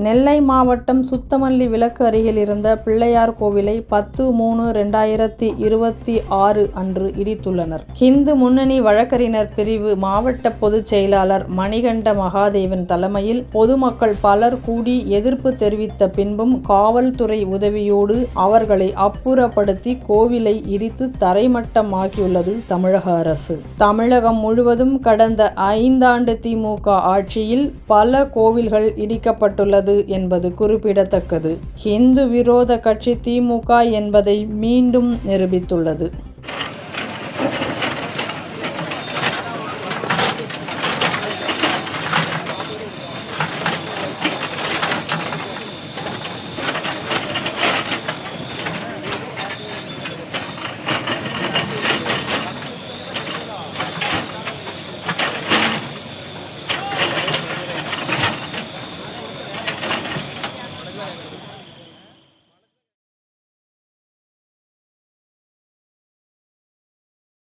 நெல்லை மாவட்டம் சுத்தமல்லி விலக்கு அருகில் இருந்த பிள்ளையார் கோவிலை 10/3/2026 அன்று இடித்துள்ளனர். இந்து முன்னணி வழக்கறிஞர் பிரிவு மாவட்ட பொதுச் செயலாளர் மணிகண்ட மகாதேவன் தலைமையில் பொதுமக்கள் பலர் கூடி எதிர்ப்பு தெரிவித்த பின்பும் காவல்துறை உதவியோடு அவர்களை அப்புறப்படுத்தி கோவிலை இடித்து தரைமட்டமாக்கியுள்ளது தமிழக அரசு. தமிழகம் முழுவதும் கடந்த 5 ஆண்டு திமுக ஆட்சியில் பல கோவில்கள் இடிக்கப்பட்டுள்ளது என்பது குறிப்பிடத்தக்கது. இந்து விரோத கட்சி திமுக என்பதை மீண்டும் நிரூபித்துள்ளது.